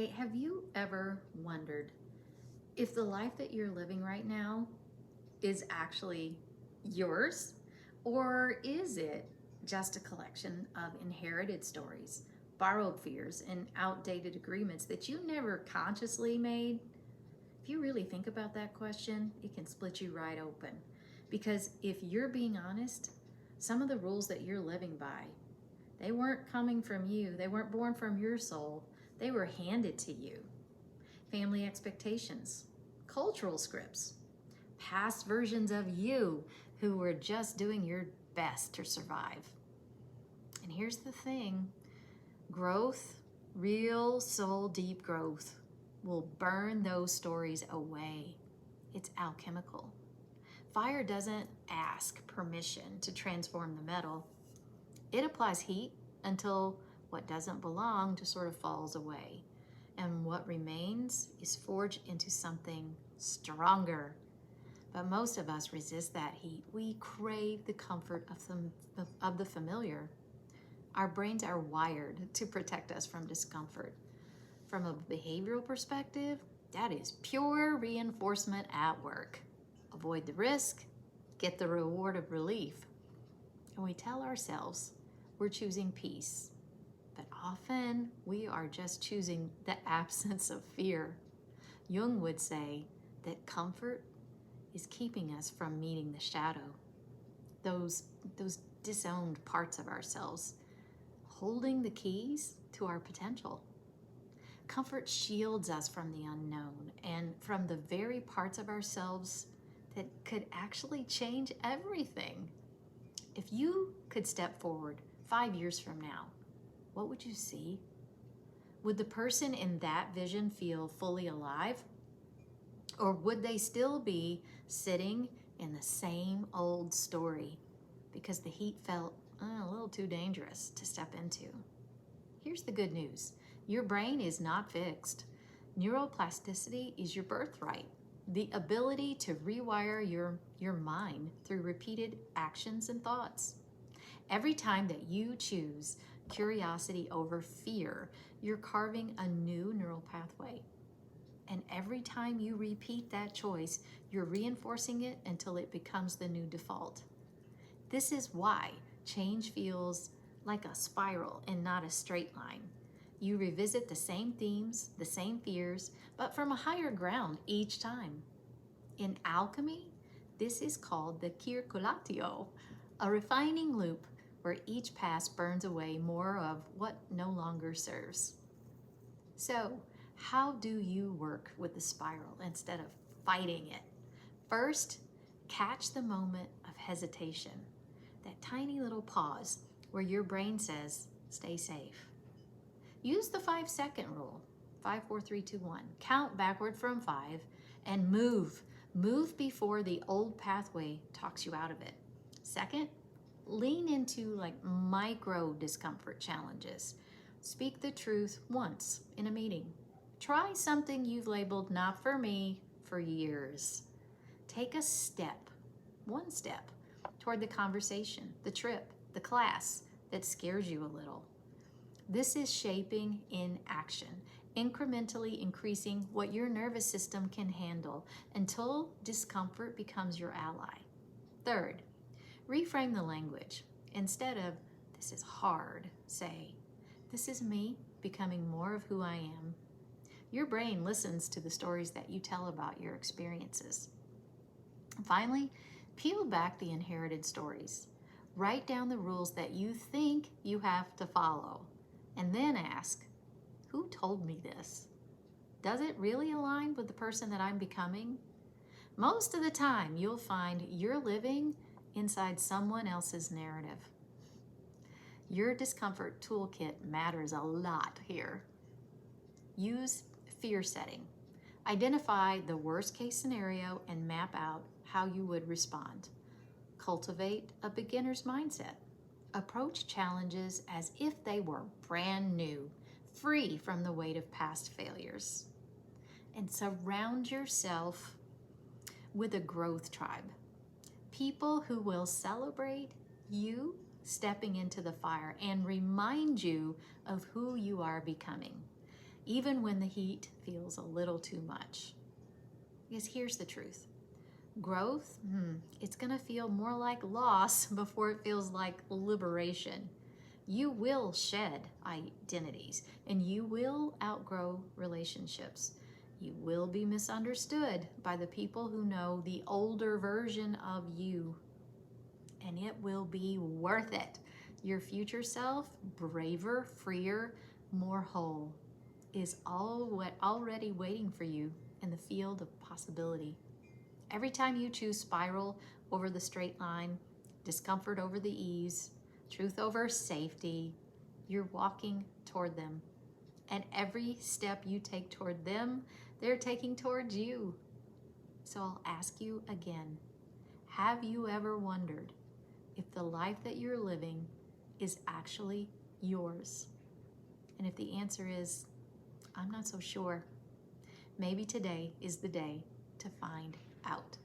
Hey, have you ever wondered if the life that you're living right now is actually yours? Or is it just a collection of inherited stories, borrowed fears, and outdated agreements that you never consciously made? If you really think about that question, it can split you right open. Because if you're being honest, some of the rules that you're living by, they weren't coming from you, they weren't born from your soul, they were handed to you. Family expectations, cultural scripts, past versions of you who were just doing your best to survive. And here's the thing, growth, real soul deep growth, will burn those stories away. It's alchemical. Fire doesn't ask permission to transform the metal. It applies heat until what doesn't belong just sort of falls away. And what remains is forged into something stronger. But most of us resist that heat. We crave the comfort of the familiar. Our brains are wired to protect us from discomfort. From a behavioral perspective, that is pure reinforcement at work. Avoid the risk, get the reward of relief. And we tell ourselves we're choosing peace. But often we are just choosing the absence of fear. Jung would say that comfort is keeping us from meeting the shadow, those disowned parts of ourselves, holding the keys to our potential. Comfort shields us from the unknown and from the very parts of ourselves that could actually change everything. If you could step forward 5 years from now, what would you see? Would the person in that vision feel fully alive? Or would they still be sitting in the same old story because the heat felt a little too dangerous to step into? Here's the good news. Your brain is not fixed. Neuroplasticity is your birthright. The ability to rewire your mind through repeated actions and thoughts. Every time that you choose curiosity over fear, you're carving a new neural pathway. And every time you repeat that choice, you're reinforcing it until it becomes the new default. This is why change feels like a spiral and not a straight line. You revisit the same themes, the same fears, but from a higher ground each time. In alchemy, this is called the circulatio, a refining loop where each pass burns away more of what no longer serves. So, how do you work with the spiral instead of fighting it? First, catch the moment of hesitation, that tiny little pause where your brain says, stay safe. Use the 5-second rule, 5, 4, 3, 2, 1. Count backward from 5 and move. Move before the old pathway talks you out of it. Second, lean into micro discomfort challenges. Speak the truth once in a meeting. Try something you've labeled not for me for years. Take a step, one step, toward the conversation, the trip, the class that scares you a little. This is shaping in action, incrementally increasing what your nervous system can handle until discomfort becomes your ally. Third, reframe the language. Instead of, this is hard, say, this is me becoming more of who I am. Your brain listens to the stories that you tell about your experiences. Finally, peel back the inherited stories. Write down the rules that you think you have to follow. And then ask, who told me this? Does it really align with the person that I'm becoming? Most of the time, you'll find you're living inside someone else's narrative. Your discomfort toolkit matters a lot here. Use fear setting. Identify the worst case scenario and map out how you would respond. Cultivate a beginner's mindset. Approach challenges as if they were brand new, free from the weight of past failures. And surround yourself with a growth tribe. People who will celebrate you stepping into the fire and remind you of who you are becoming. even when the heat feels a little too much. Because here's the truth. Growth, it's going to feel more like loss before it feels like liberation. You will shed identities, and you will outgrow relationships. You will be misunderstood by the people who know the older version of you, and it will be worth it. Your future self, braver, freer, more whole, is already waiting for you in the field of possibility. Every time you choose spiral over the straight line, discomfort over the ease, truth over safety, you're walking toward them. And every step you take toward them, they're taking towards you. So I'll ask you again, have you ever wondered if the life that you're living is actually yours? And if the answer is, I'm not so sure, maybe today is the day to find out.